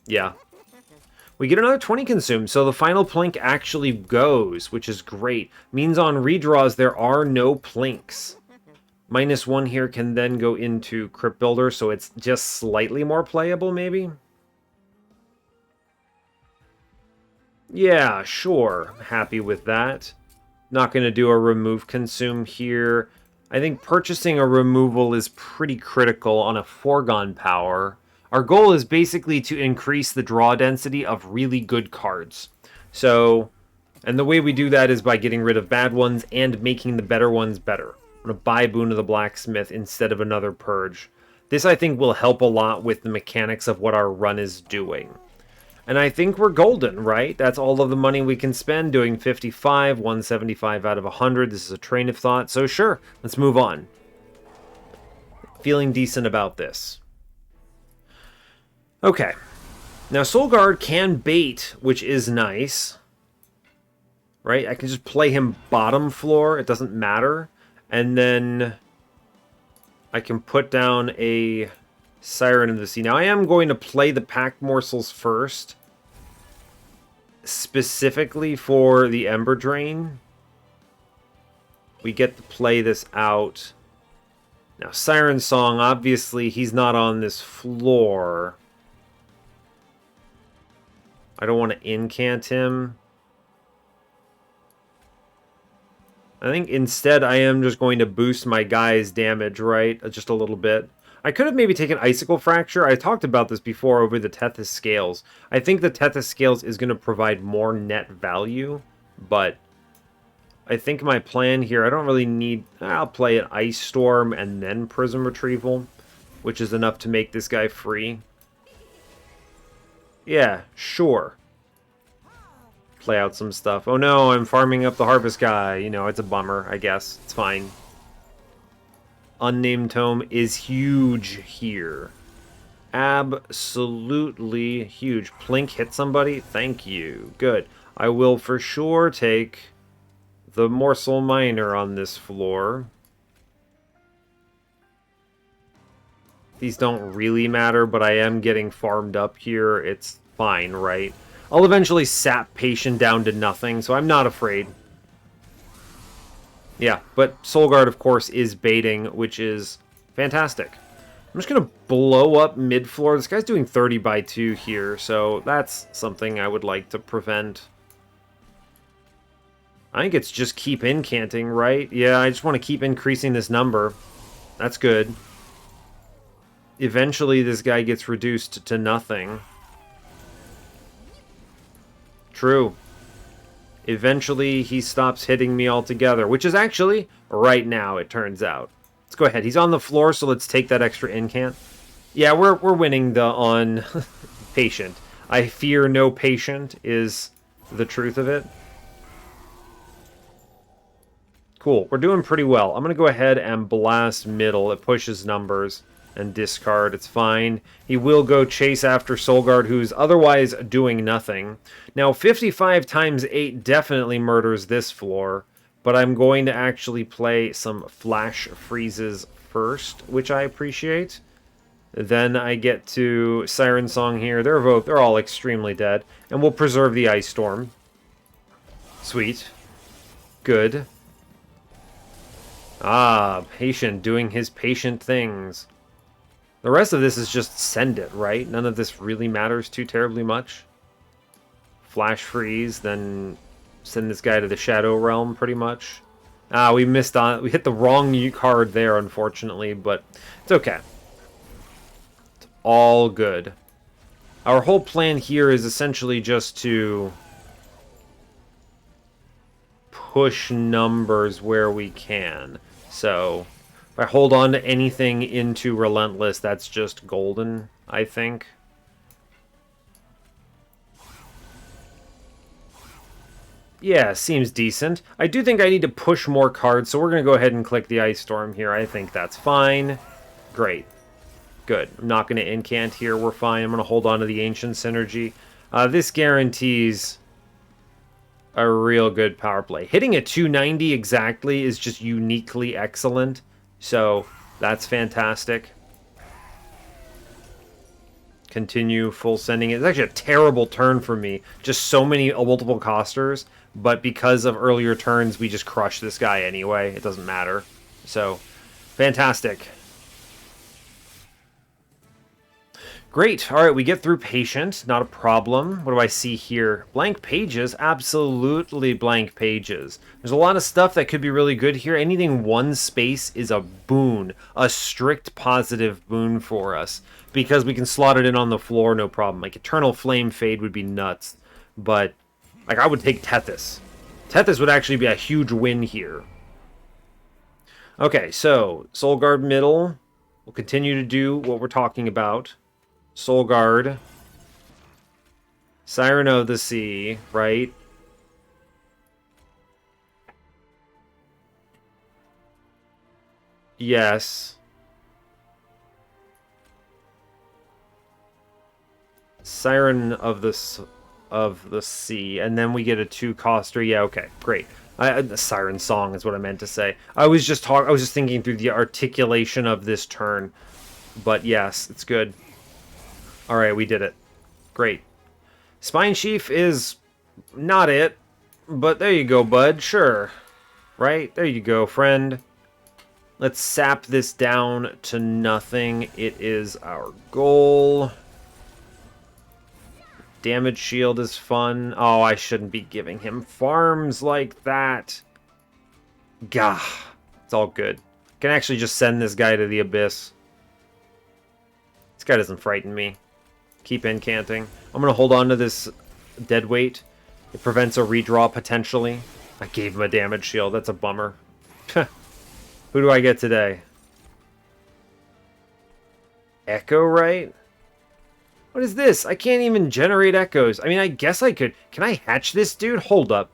Yeah. We get another 20 consumed, so the final Plink actually goes, which is great. Means on redraws, there are no Plinks. -1 here can then go into Crypt Builder, so it's just slightly more playable, maybe? Yeah, sure. Happy with that. Not going to do a remove consume here. I think purchasing a removal is pretty critical on a foregone power. Our goal is basically to increase the draw density of really good cards. So, and the way we do that is by getting rid of bad ones and making the better ones better. I'm going to buy Boon of the Blacksmith instead of another Purge. This, I think, will help a lot with the mechanics of what our run is doing. And I think we're golden, right? That's all of the money we can spend, doing 55, 175 out of 100. This is a train of thought, so sure, let's move on. Feeling decent about this. Okay. Now, Soul Guard can bait, which is nice. Right? I can just play him bottom floor. It doesn't matter. And then I can put down a Siren of the Sea. Now, I am going to play the Packed Morsels first. Specifically for the Ember Drain. We get to play this out. Now, Siren Song, obviously, he's not on this floor. I don't want to incant him. I think instead I am just going to boost my guy's damage, right? Just a little bit. I could have maybe taken Icicle Fracture. I talked about this before over the Tethys Scales. I think the Tethys Scales is going to provide more net value, but I think my plan here, I don't really need... I'll play an Ice Storm and then Prism Retrieval. which is enough to make this guy free. Yeah, sure. Play out some stuff. Oh no, I'm farming up the harvest guy. You know, it's a bummer, I guess. It's fine. Unnamed Tome is huge here. Absolutely huge. Plink hit somebody? Thank you. Good. I will for sure take the Morsel Miner on this floor. These don't really matter, but I am getting farmed up here. It's fine, right? I'll eventually sap Patient down to nothing, so I'm not afraid. Yeah, but Soulguard, of course, is baiting, which is fantastic. I'm just going to blow up mid-floor. This guy's doing 30 by 2 here, so that's something I would like to prevent. I think it's just keep incanting, right? Yeah, I just want to keep increasing this number. That's good. Eventually, this guy gets reduced to nothing. True. Eventually, he stops hitting me altogether, which is actually right now, it turns out. Let's go ahead. He's on the floor, so let's take that extra incant. Yeah, we're winning the on Patient. I fear no patient is the truth of it. Cool. We're doing pretty well. I'm going to go ahead and blast middle. It pushes numbers and discard. It's fine. He will go chase after Soulguard, who's otherwise doing nothing. Now, 55 times 8 definitely murders this floor, but I'm going to actually play some flash freezes first, which I appreciate. Then I get to Siren Song here. They're all extremely dead, and we'll preserve the Ice Storm. Sweet. Good. Ah, Patient doing his patient things. The rest of this is just send it, right? None of this really matters too terribly much. Flash freeze, then send this guy to the Shadow Realm, pretty much. Ah, we missed on. We hit the wrong card there, unfortunately, but it's okay. It's all good. Our whole plan here is essentially just to push numbers where we can. So if I hold on to anything into Relentless, that's just golden, I think. Yeah, seems decent. I do think I need to push more cards, so we're going to go ahead and click the Ice Storm here. I think that's fine. Great. Good. I'm not going to incant here. We're fine. I'm going to hold on to the Ancient Synergy. This guarantees a real good power play. Hitting a 290 exactly is just uniquely excellent. So that's fantastic. Continue full sending it. It's actually a terrible turn for me. Just so many multiple costers. But because of earlier turns, we just crush this guy anyway. It doesn't matter. So, fantastic. Great. All right, we get through Patient. Not a problem. What do I see here? Blank pages? Absolutely blank pages. There's a lot of stuff that could be really good here. Anything one space is a boon. A strict positive boon for us. Because we can slot it in on the floor, no problem. Like, Eternal Flame Fade would be nuts. But, like, I would take Tethys. Tethys would actually be a huge win here. Okay, so, Soulguard middle. We'll continue to do what we're talking about. Soulguard, Siren of the Sea, right? Yes. Siren of the Sea, and then we get a 2-coster. Yeah, okay, great. The Siren Song is what I meant to say. I was just thinking through the articulation of this turn, but yes, it's good. Alright, we did it. Great. Spine Sheaf is not it, but there you go, bud. Sure. Right? There you go, friend. Let's sap this down to nothing. It is our goal. Damage shield is fun. Oh, I shouldn't be giving him farms like that. Gah. It's all good. Can actually just send this guy to the abyss. This guy doesn't frighten me. Keep incanting. I'm going to hold on to this deadweight. It prevents a redraw potentially. I gave him a damage shield. That's a bummer. Who do I get today? Echo, right? What is this? I can't even generate echoes. I mean, I guess I could. Can I hatch this dude? Hold up.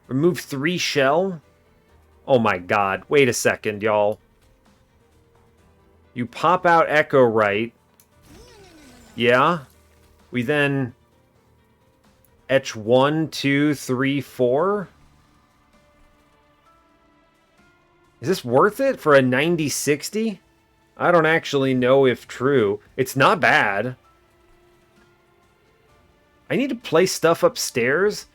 Remove 3 shell? Oh my god. Wait a second, y'all. You pop out Echo, right? Yeah. We then etch 1, 2, 3, 4. Is this worth it for a 90-60? I don't actually know if true. It's not bad. I need to place stuff upstairs.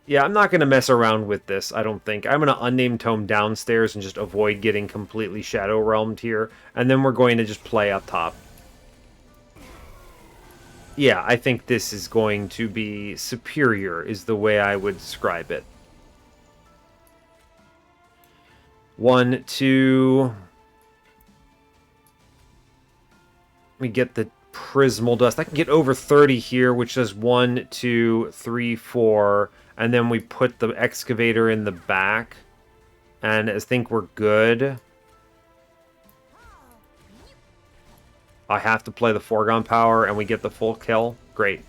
Yeah, I'm not going to mess around with this, I don't think. I'm going to unnamed tome downstairs and just avoid getting completely Shadow Realmed here. And then we're going to just play up top. Yeah, I think this is going to be superior, is the way I would describe it. 1, 2... We get the Prismal Dust. I can get over 30 here, which does 1, 2, 3, 4. And then we put the Excavator in the back. And I think we're good. I have to play the Foregone Power, and we get the full kill. Great.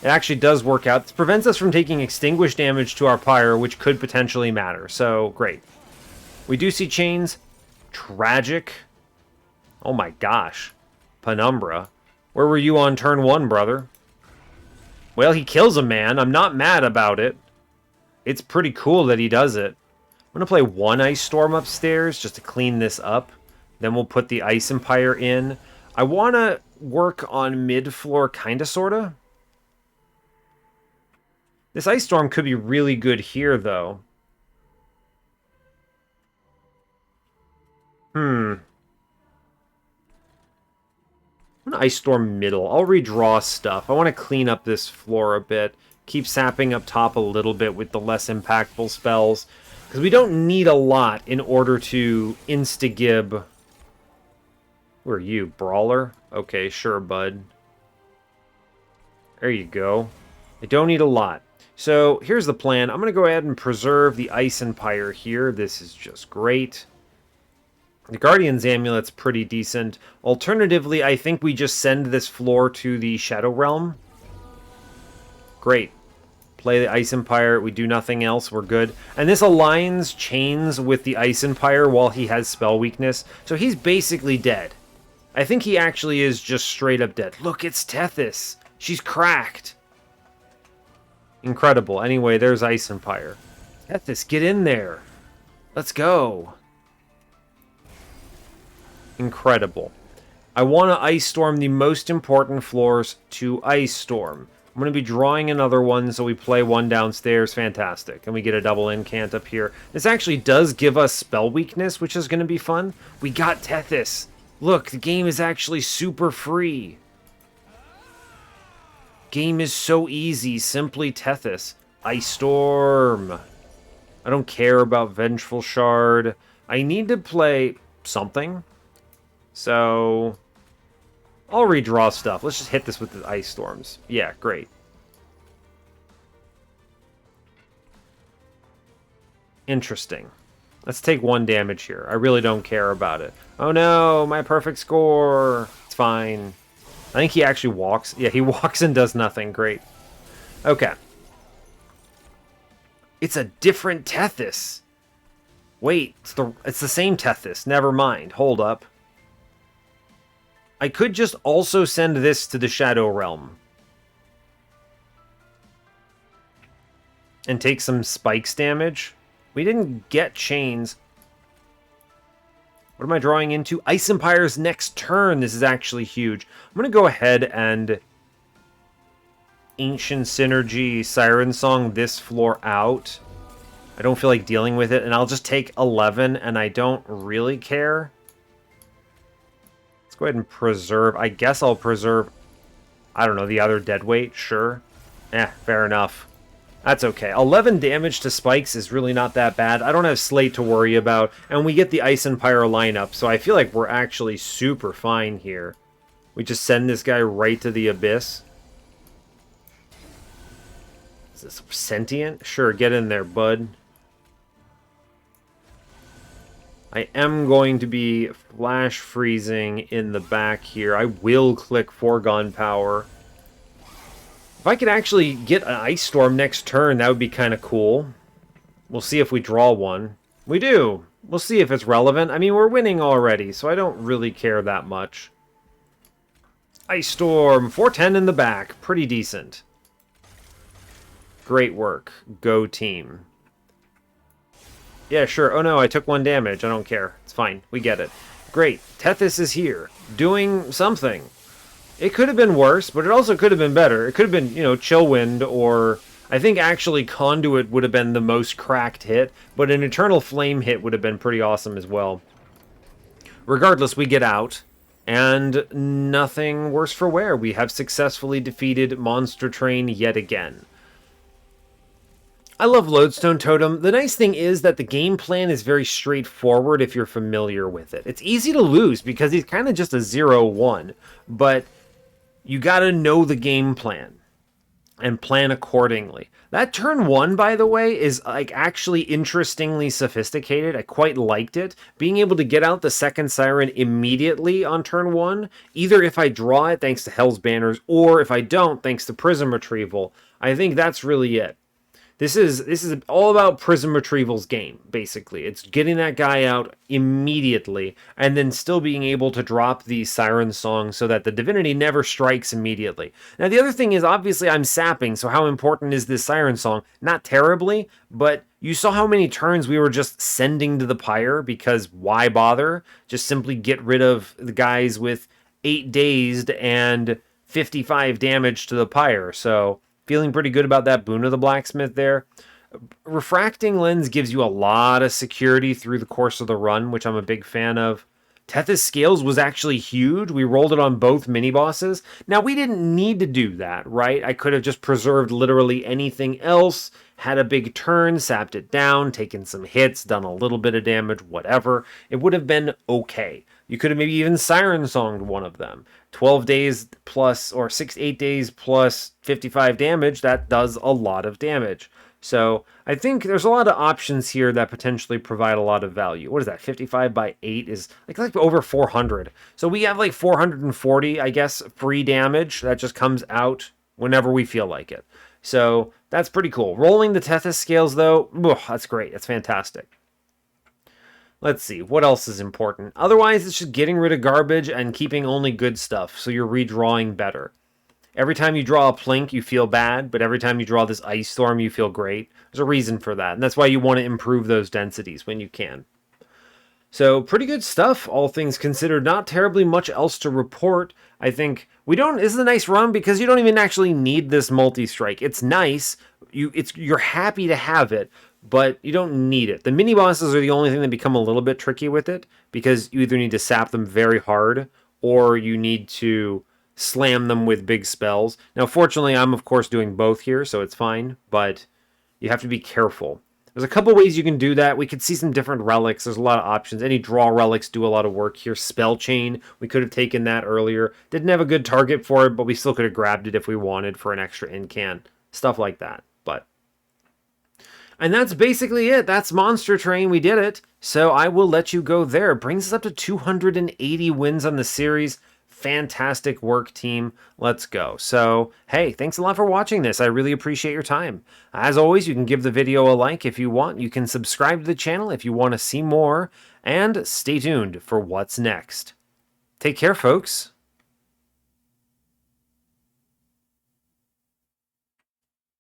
It actually does work out. This prevents us from taking Extinguish damage to our Pyre, which could potentially matter. So, great. We do see chains. Tragic. Oh my gosh. Penumbra. Where were you on turn 1, brother? Well, he kills a man. I'm not mad about it. It's pretty cool that he does it. I'm going to play 1 Ice Storm upstairs just to clean this up. Then we'll put the Ice Empire in. I want to work on mid-floor, kinda, sorta. This Ice Storm could be really good here, though. I'm going to Ice Storm middle. I'll redraw stuff. I want to clean up this floor a bit. Keep sapping up top a little bit with the less impactful spells. Because we don't need a lot in order to insta-gib. Who are you, Brawler? Okay, sure, bud. There you go. I don't need a lot. So, here's the plan. I'm going to go ahead and preserve the Ice Empire here. This is just great. The Guardian's Amulet's pretty decent. Alternatively, I think we just send this floor to the Shadow Realm. Great. Play the Ice Empire. We do nothing else. We're good. And this aligns chains with the Ice Empire while he has spell weakness. So he's basically dead. I think he actually is just straight up dead. Look, it's Tethys. She's cracked. Incredible. Anyway, there's Ice Empire. Tethys, get in there. Let's go. Incredible. I want to Ice Storm the most important floors to Ice Storm. I'm going to be drawing another one, so we play 1 downstairs. Fantastic. And we get a double incant up here. This actually does give us spell weakness, which is going to be fun. We got Tethys. Look, the game is actually super free. Game is so easy. Simply Tethys. Ice Storm. I don't care about Vengeful Shard. I need to play something. So, I'll redraw stuff. Let's just hit this with the Ice Storms. Yeah, great. Interesting. Let's take 1 damage here. I really don't care about it. Oh no, my perfect score. It's fine. I think he actually walks. Yeah, he walks and does nothing. Great. Okay. It's a different Tethys. Wait, it's the same Tethys. Never mind. Hold up. I could just also send this to the Shadow Realm. And take some spikes damage. We didn't get chains. What am I drawing into? Ice Empire's next turn. This is actually huge. I'm going to go ahead and Ancient Synergy Siren Song this floor out. I don't feel like dealing with it. And I'll just take 11, and I don't really care. Let's go ahead and preserve. I guess I'll preserve, I don't know, the other deadweight. Sure. Fair enough. That's okay. 11 damage to spikes is really not that bad. I don't have Slate to worry about. And we get the Ice Empire lineup, so I feel like we're actually super fine here. We just send this guy right to the Abyss. Is this sentient? Sure, get in there, bud. I am going to be flash freezing in the back here. I will click Foregone Power. If I could actually get an Ice Storm next turn, that would be kind of cool. We'll see if we draw one. We do. We'll see if it's relevant. I mean, we're winning already, so I don't really care that much. Ice Storm, 410 in the back. Pretty decent. Great work. Go team. Yeah, sure. Oh no, I took 1 damage. I don't care. It's fine. We get it. Great. Tethys is here. Doing something. It could have been worse, but it also could have been better. It could have been, you know, Chillwind, or I think actually Conduit would have been the most cracked hit, but an Eternal Flame hit would have been pretty awesome as well. Regardless, we get out, and nothing worse for wear. We have successfully defeated Monster Train yet again. I love Lodestone Totem. The nice thing is that the game plan is very straightforward if you're familiar with it. It's easy to lose because he's kind of just a 0-1, but you gotta know the game plan and plan accordingly. That turn 1, by the way, is like actually interestingly sophisticated. I quite liked it. Being able to get out the second Siren immediately on turn 1, either if I draw it thanks to Hell's Banners, or if I don't thanks to Prism Retrieval. I think that's really it. This is all about Prism Retrieval's game, basically. It's getting that guy out immediately, and then still being able to drop the Siren Song so that the Divinity never strikes immediately. Now, the other thing is, obviously, I'm sapping, so how important is this Siren Song? Not terribly, but you saw how many turns we were just sending to the Pyre, because why bother? Just simply get rid of the guys with 8 dazed and 55 damage to the Pyre, so feeling pretty good about that boon of the Blacksmith there. Refracting Lens gives you a lot of security through the course of the run, which I'm a big fan of. Tethys Scales was actually huge. We rolled it on both mini-bosses. Now, we didn't need to do that, right? I could have just preserved literally anything else, had a big turn, sapped it down, taken some hits, done a little bit of damage, whatever. It would have been okay. You could have maybe even Siren Songed one of them. 12 days plus, or 8 days plus 55 damage, that does a lot of damage. So I think there's a lot of options here that potentially provide a lot of value. What is that? 55 by 8 is like over 400. So we have like 440, I guess, free damage that just comes out whenever we feel like it. So that's pretty cool. Rolling the Tethys Scales, though, that's great. That's fantastic. Let's see, what else is important? Otherwise, it's just getting rid of garbage and keeping only good stuff, so you're redrawing better. Every time you draw a Plink, you feel bad, but every time you draw this Ice Storm, you feel great. There's a reason for that, and that's why you want to improve those densities when you can. So, pretty good stuff, all things considered. Not terribly much else to report. I think this is a nice run because you don't even actually need this multi-strike. It's nice. You're happy to have it, but you don't need it. The mini-bosses are the only thing that become a little bit tricky with it, because you either need to sap them very hard, or you need to slam them with big spells. Now, fortunately, I'm, of course, doing both here, so it's fine, but you have to be careful. There's a couple ways you can do that. We could see some different relics. There's a lot of options. Any draw relics do a lot of work here. Spell Chain, we could have taken that earlier. Didn't have a good target for it, but we still could have grabbed it if we wanted for an extra incan. Stuff like that, but... And that's basically it. That's Monster Train. We did it. So I will let you go there. It brings us up to 280 wins on the series. Fantastic work, team. Let's go. So, hey, thanks a lot for watching this. I really appreciate your time. As always, you can give the video a like if you want. You can subscribe to the channel if you want to see more. And stay tuned for what's next. Take care, folks.